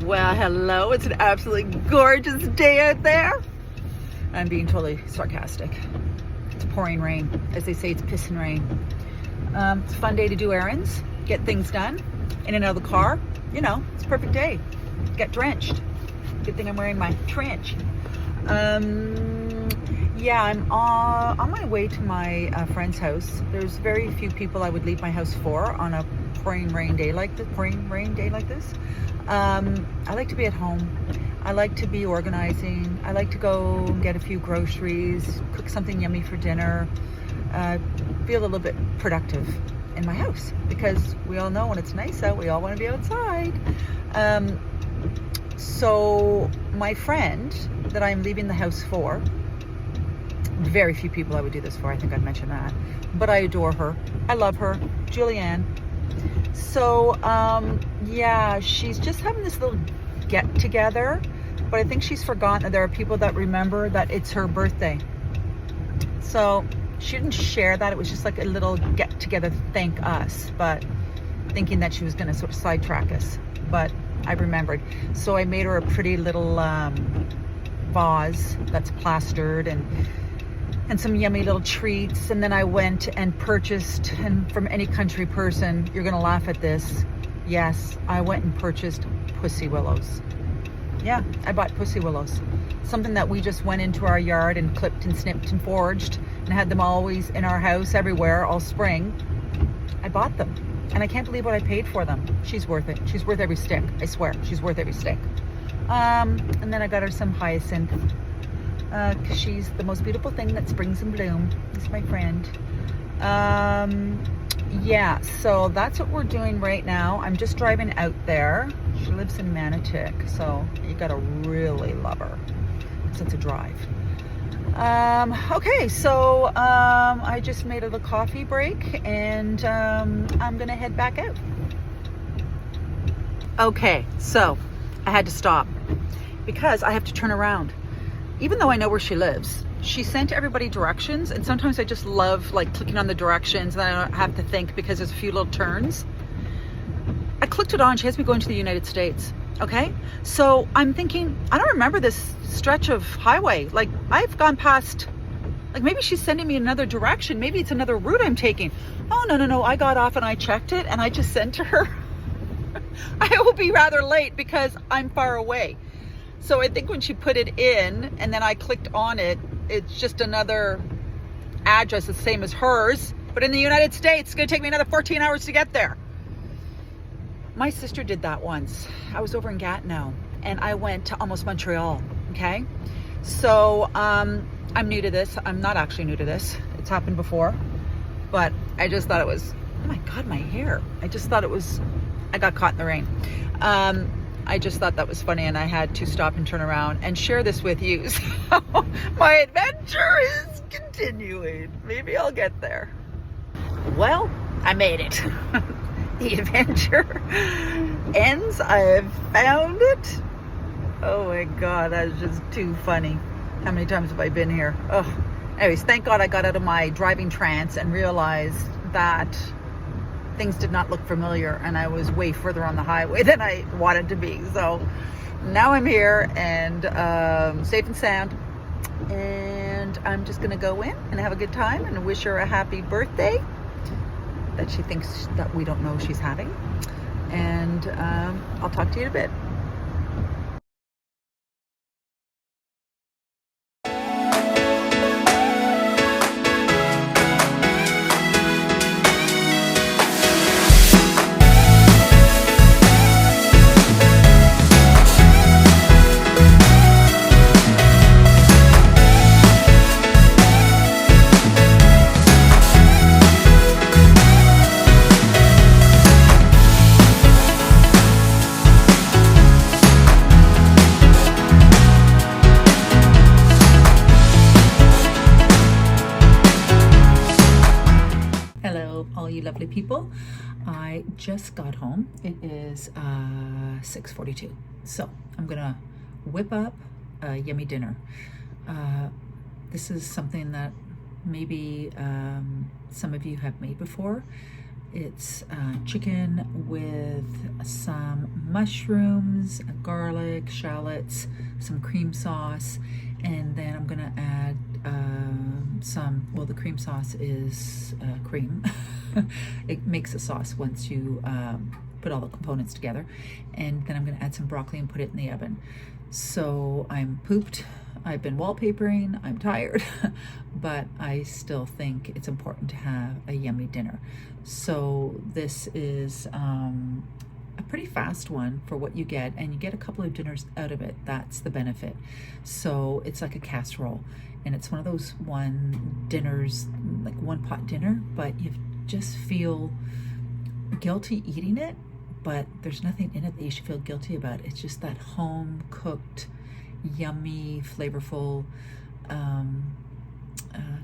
Well, hello. It's an absolutely gorgeous day out there. I'm being totally sarcastic. It's pouring rain. As they say, it's pissing rain. It's a fun day to do errands, get things done, in and out of the car. You know, it's a perfect day. Get drenched. Good thing I'm wearing my trench. Yeah, I'm on my way to my friend's house. There's very few people I would leave my house for on a pouring rain day like this. I like to be at home. I like to be organizing. I like to go and get a few groceries, cook something yummy for dinner, feel a little bit productive in my house, because we all know when it's nice out, we all want to be outside. So my friend that I'm leaving the house for, very few people I would do this for, I think I've mentioned that, but I adore her. I love her, Julianne. So yeah, she's just having this little get together, but I think she's forgotten that there are people that remember that it's her birthday. So she didn't share that. It was just like a little get together, thank us, but thinking that she was going to sort of sidetrack us. But I remembered. So I made her a pretty little vase that's plastered and some yummy little treats. And then I went and purchased, and from any country person, you're going to laugh at this. Yes, I went and purchased pussy willows. Yeah, I bought pussy willows. Something that we just went into our yard and clipped and snipped and foraged and had them always in our house everywhere all spring. I bought them. And I can't believe what I paid for them. She's worth it. She's worth every stick. I swear, she's worth every stick. And then I got her some hyacinth. Cause she's the most beautiful thing that springs in bloom. It's my friend. Yeah, so that's what we're doing right now. I'm just driving out there. She lives in Manotick, so you gotta really love her. So it's a drive. Okay, so I just made a little coffee break, and I'm gonna head back out. Okay, so I had to stop because I have to turn around. Even though I know where she lives, she sent everybody directions, and sometimes I just love like clicking on the directions and then I don't have to think because there's a few little turns. I clicked it on. She has me going to the United States. Okay, so I'm thinking, I don't remember this stretch of highway. Like, I've gone past, like, maybe she's sending me another direction. Maybe it's another route I'm taking. Oh, no. I got off and I checked it and I just sent to her. I will be rather late because I'm far away. So I think when she put it in and then I clicked on it, it's just another address, the same as hers. But in the United States, it's going to take me another 14 hours to get there. My sister did that once. I was over in Gatineau and I went to almost Montreal, okay? So I'm new to this. I'm not actually new to this. It's happened before, but I just thought it was, oh my God, my hair. I just thought it was, I got caught in the rain. I just thought that was funny, and I had to stop and turn around and share this with you. So my adventure is continuing. Maybe I'll get there. Well, I made it. The adventure ends. I have found it. Oh my God, that is just too funny. How many times have I been here? Oh, anyways, thank God I got out of my driving trance and realized that things did not look familiar and I was way further on the highway than I wanted to be. So now I'm here and safe and sound, and I'm just gonna go in and have a good time and wish her a happy birthday that she thinks that we don't know she's having. And I'll talk to you in a bit. All you lovely people, I just got home. It is 6:42, so I'm gonna whip up a yummy dinner. This is something that maybe some of you have made before. It's chicken with some mushrooms, garlic, shallots, some cream sauce, and then I'm gonna add well, the cream sauce is cream. It makes a sauce once you put all the components together. And then I'm gonna add some broccoli and put it in the oven. So I'm pooped. I've been wallpapering, I'm tired, but I still think it's important to have a yummy dinner. So this is a pretty fast one for what you get, and you get a couple of dinners out of it. That's the benefit. So it's like a casserole, and it's one of those dinners, like one pot dinner, but you just feel guilty eating it, but there's nothing in it that you should feel guilty about. It's just that home cooked, yummy, flavorful,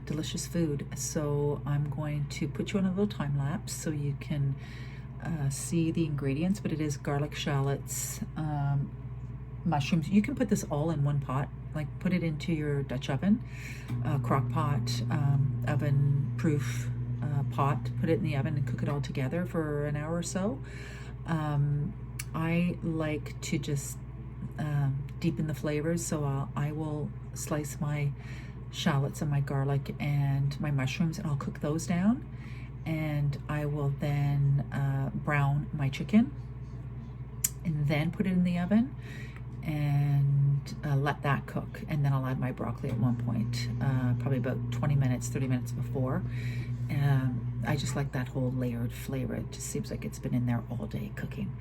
delicious food. So I'm going to put you on a little time lapse so you can see the ingredients, but it is garlic, shallots, mushrooms. You can put this all in one pot, like put it into your Dutch oven, crock pot, oven proof pot, put it in the oven and cook it all together for an hour or so. I like to just deepen the flavors, so I will slice my shallots and my garlic and my mushrooms, and I'll cook those down, and I will then brown my chicken and then put it in the oven and let that cook, and then I'll add my broccoli at one point, probably about 20 minutes, 30 minutes before. I just like that whole layered flavor. It just seems like it's been in there all day cooking,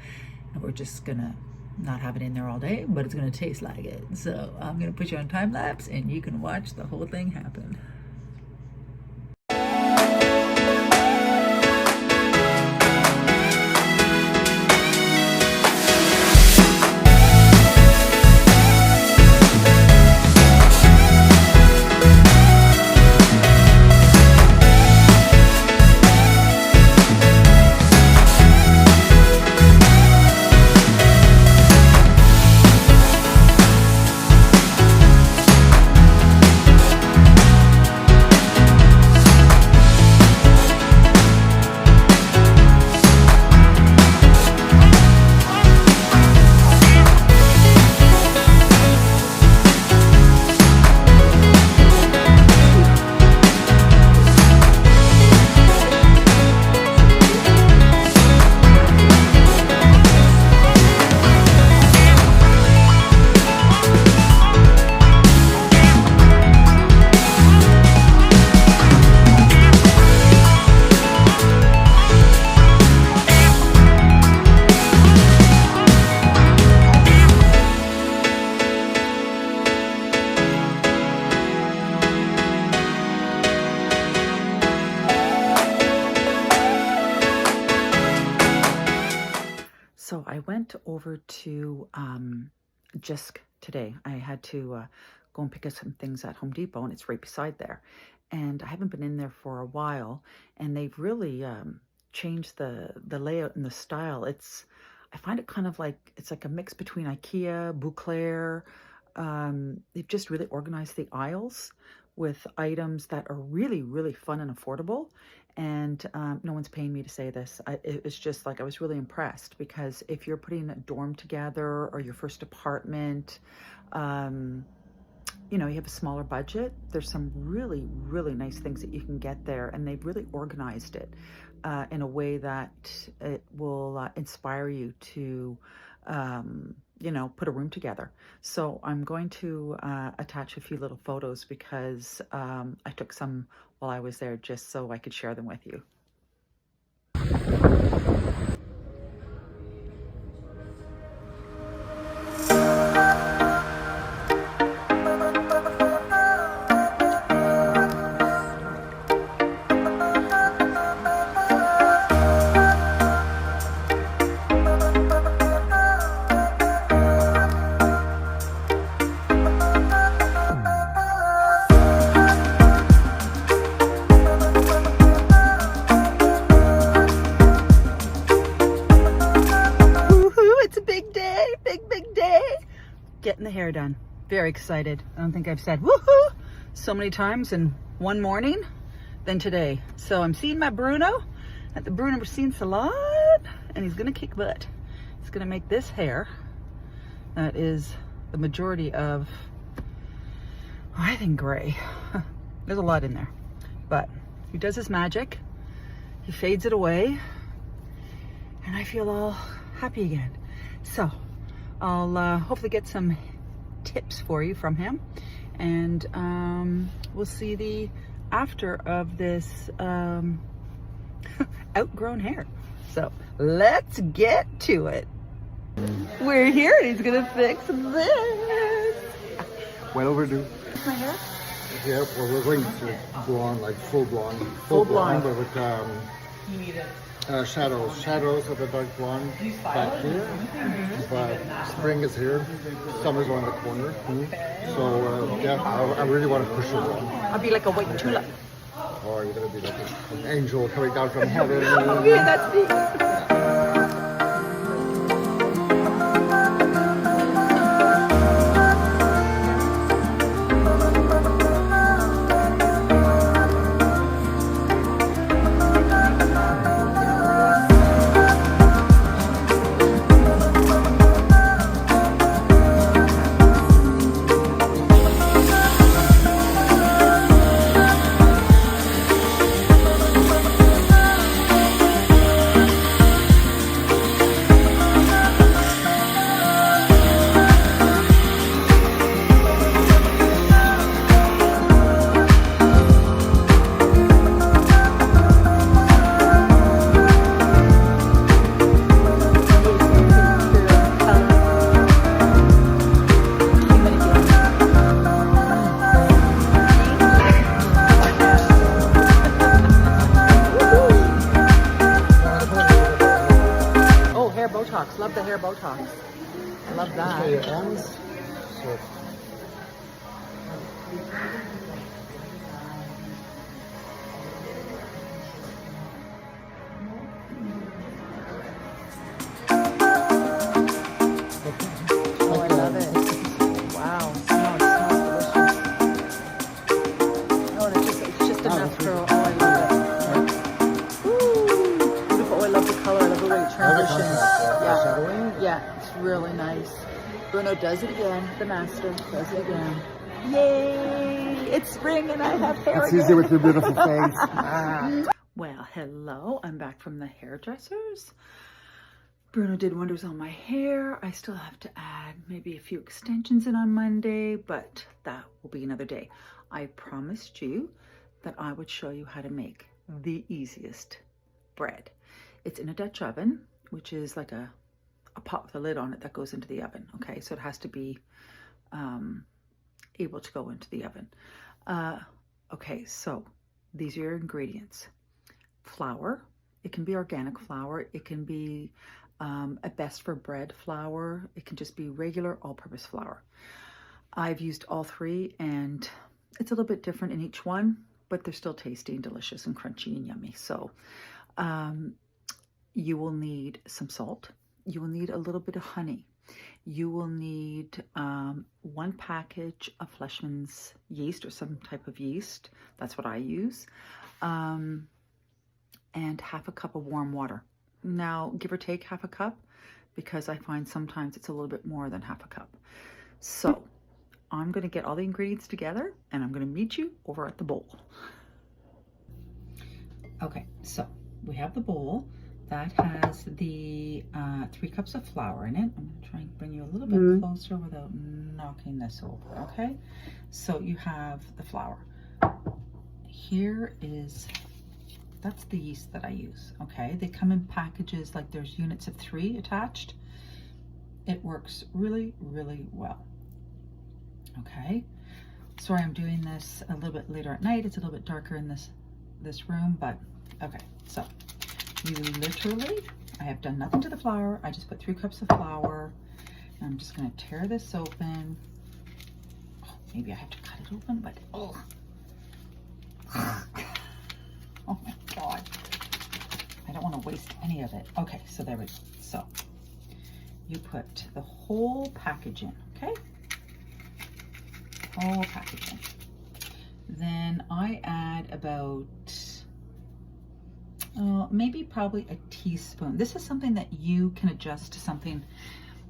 and we're just gonna not have it in there all day, but it's gonna taste like it. So I'm gonna put you on time lapse and you can watch the whole thing happen. So I went over to Jisk today. I had to go and pick up some things at Home Depot, and it's right beside there. And I haven't been in there for a while, and they've really changed the layout and the style. I find it kind of like, it's like a mix between IKEA, Bouclair. They've just really organized the aisles with items that are really, really fun and affordable. And no one's paying me to say this. It was just like, I was really impressed, because if you're putting a dorm together or your first apartment, you know, you have a smaller budget, there's some really, really nice things that you can get there. And they've really organized it in a way that it will inspire you to, you know, put a room together. So I'm going to attach a few little photos, because I took some while I was there, just so I could share them with you. Getting the hair done. Very excited. I don't think I've said woohoo so many times in one morning than today. So I'm seeing my Bruno, at the Bruno Machine Salon, and he's gonna kick butt. He's gonna make this hair that is the majority of, I think, gray. There's a lot in there, but he does his magic. He fades it away, and I feel all happy again. So I'll hopefully get some tips for you from him, and we'll see the after of this outgrown hair. So let's get to it. We're here and he's gonna fix this. Well overdue. My hair? Yeah, well, we're going to blonde, like full blonde. Full blonde. But with shadows of the dark blonde back here. But spring is here, summer's on the corner. So yeah, I really want to push it on. I'll be like a white tulip. Or you're gonna be like an angel coming down from heaven. Oh yeah, that's me. Botox. Love the hair Botox. I love that. Okay, your ends. So. Oh, I love it. Wow. It smells delicious. Oh, and it's just enough for, oh, I love it. Ooh, beautiful. Oh, I love the color. I love the way it transitions. Yeah, it's really nice. Bruno does it again. The master does it again. Yay! It's spring and I have hair It's again. easy with your beautiful face. Well, hello. I'm back from the hairdressers. Bruno did wonders on my hair. I still have to add maybe a few extensions in on Monday, but that will be another day. I promised you that I would show you how to make the easiest bread. It's in a Dutch oven, which is like a pot with a lid on it that goes into the oven. Okay, so it has to be able to go into the oven. Okay, so these are your ingredients. Flour. It can be organic flour. It can be a best for bread flour. It can just be regular all-purpose flour. I've used all three, and it's a little bit different in each one, but they're still tasty and delicious and crunchy and yummy. So you will need some salt. You will need a little bit of honey. You will need 1 package of Fleischmann's yeast or some type of yeast. That's what I use. And half a cup of warm water. Now, give or take half a cup, because I find sometimes it's a little bit more than half a cup. So I'm going to get all the ingredients together and I'm going to meet you over at the bowl. Okay, so we have the bowl. That has the 3 cups of flour in it. I'm going to try and bring you a little bit closer without knocking this over, okay? So you have the flour. Here is, that's the yeast that I use, okay? They come in packages, like there's units of 3 attached. It works really, really well, okay? Sorry, I'm doing this a little bit later at night. It's a little bit darker in this room, but okay, so. You literally, I have done nothing to the flour. I just put 3 cups of flour. And I'm just going to tear this open. Oh, maybe I have to cut it open, but oh. Oh my God. I don't want to waste any of it. Okay, so there we go. So you put the whole package in, okay? Whole package in. Then I add about maybe probably a teaspoon. This is something that you can adjust to something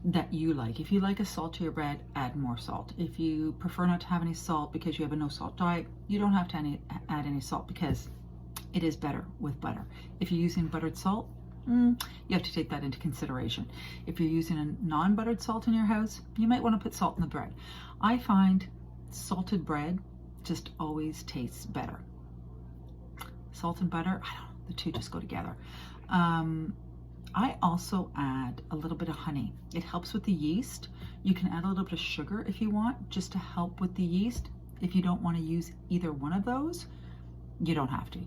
that you like. If you like a saltier bread, add more salt. If you prefer not to have any salt because you have a no salt diet, you don't have to add any salt because it is better with butter. If you're using buttered salt, you have to take that into consideration. If you're using a non-buttered salt in your house, you might want to put salt in the bread. I find salted bread just always tastes better. Salt and butter, I don't know, the two just go together. I also add a little bit of honey. It helps with the yeast. You can add a little bit of sugar if you want, just to help with the yeast. If you don't want to use either one of those, you don't have to.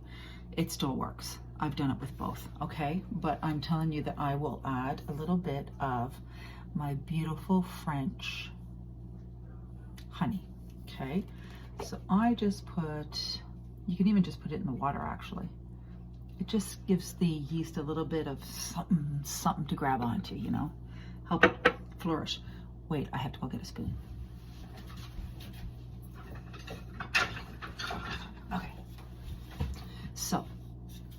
It still works. I've done it with both, okay? But I'm telling you that I will add a little bit of my beautiful French honey, okay? So I just put, you can even just put it in the water actually. It just gives the yeast a little bit of something to grab onto, you know, help it flourish. Wait, I have to go get a spoon. Okay. So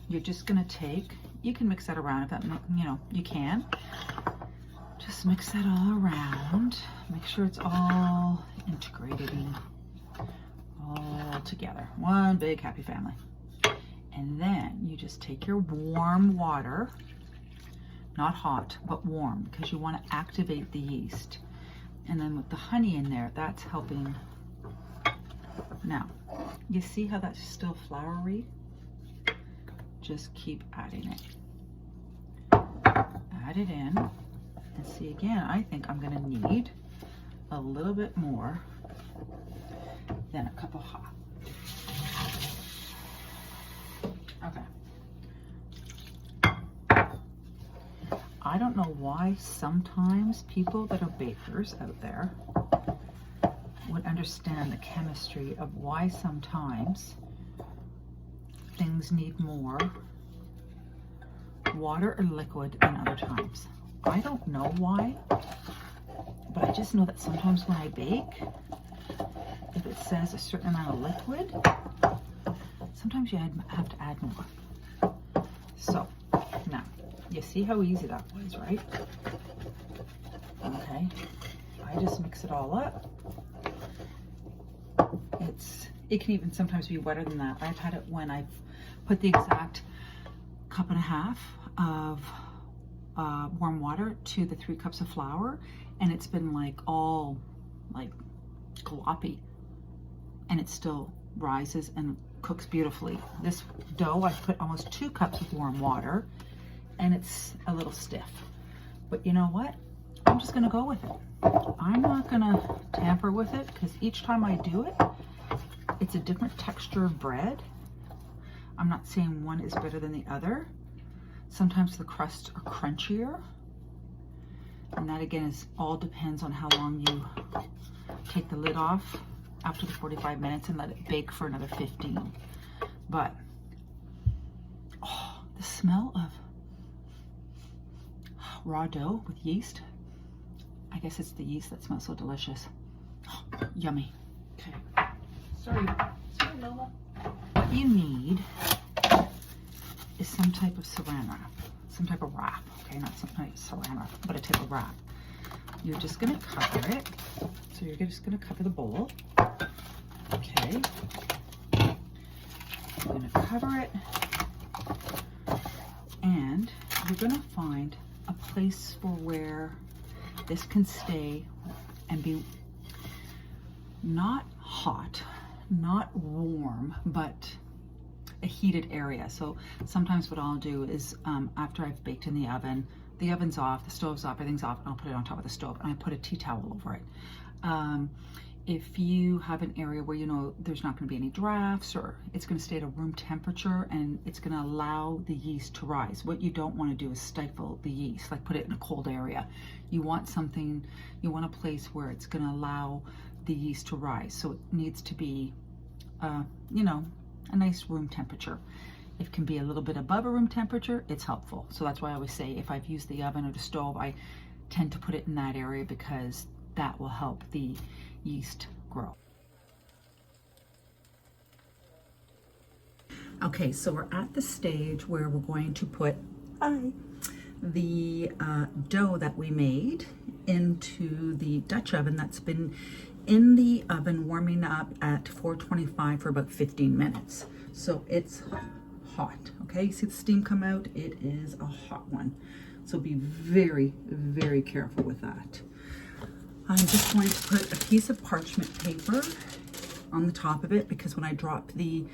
you're just gonna take, you can mix that around if that, you know, you can. Just mix that all around. Make sure it's all integrated and all together. One big happy family. And then you just take your warm water, not hot, but warm, because you want to activate the yeast. And then with the honey in there, that's helping. Now, you see how that's still floury? Just keep adding it. Add it in. And see, again, I think I'm going to need a little bit more than a cup of hot. Okay. I don't know why sometimes people that are bakers out there would understand the chemistry of why sometimes things need more water or liquid than other times. I don't know why, but I just know that sometimes when I bake, if it says a certain amount of liquid, sometimes you have to add more. So now, you see how easy that was, right? Okay, I just mix it all up. It can even sometimes be wetter than that. I've had it when I've put the exact cup and a half of warm water to the 3 cups of flour, and it's been like all like gloppy, and it still rises and cooks beautifully. This dough, I put almost 2 cups of warm water, and it's a little stiff. But you know what? I'm just gonna go with it. I'm not gonna tamper with it, because each time I do it, it's a different texture of bread. I'm not saying one is better than the other. Sometimes the crusts are crunchier, and that again is all depends on how long you take the lid off after the 45 minutes and let it bake for another 15. But oh, the smell of raw dough with yeast, I guess it's the yeast that smells so delicious. Oh, yummy. Okay. Sorry, Lola. What you need is some type of saran wrap, some type of wrap, okay? Not some type of saran wrap, but a type of wrap. You're just gonna cover it. So you're just gonna cover the bowl, okay? You're gonna cover it, and you're gonna find a place for where this can stay and be not hot, not warm, but a heated area. So sometimes what I'll do is after I've baked in the oven's off, the stove's off, everything's off, and I'll put it on top of the stove and I put a tea towel over it. If you have an area where you know there's not going to be any drafts, or it's going to stay at a room temperature and it's going to allow the yeast to rise. What you don't want to do is stifle the yeast, like put it in a cold area. You want something, you want a place where it's going to allow the yeast to rise. So it needs to be, you know, a nice room temperature. If it can be a little bit above a room temperature, it's helpful. So that's why I always say if I've used the oven or the stove, I tend to put it in that area because that will help the yeast grow. Okay, so we're at the stage where we're going to put the dough that we made into the Dutch oven that's been in the oven warming up at 425 for about 15 minutes. So it's hot, okay? You see the steam come out? It is a hot one. So be very, very careful with that. I'm just going to put a piece of parchment paper on the top of it because when I drop the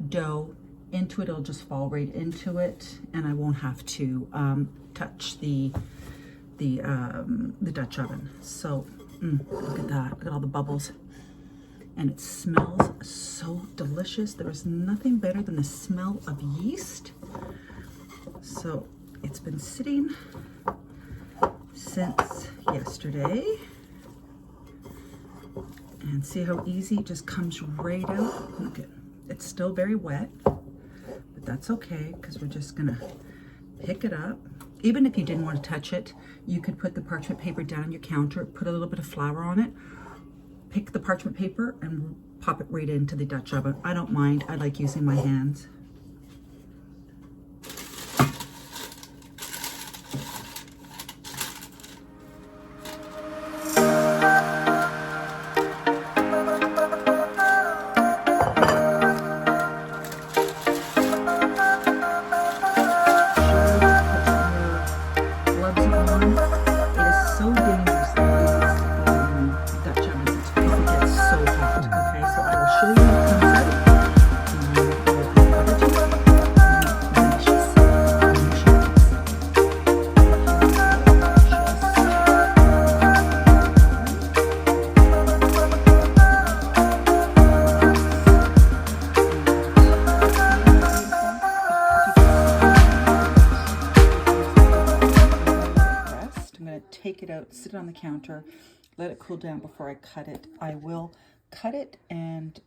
dough into it, it'll just fall right into it and I won't have to touch the Dutch oven. So look at that, look at all the bubbles. And it smells so delicious. There is nothing better than the smell of yeast. So it's been sitting since yesterday. And see how easy it just comes right out. Look at, it's still very wet, but that's okay because we're just gonna pick it up. Even if you didn't want to touch it, you could put the parchment paper down on your counter, put a little bit of flour on it, pick the parchment paper and pop it right into the Dutch oven. I don't mind, I like using my hands. Take it out, sit it on the counter, let it cool down before I cut it. I will cut it and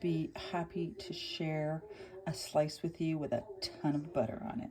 be happy to share a slice with you with a ton of butter on it.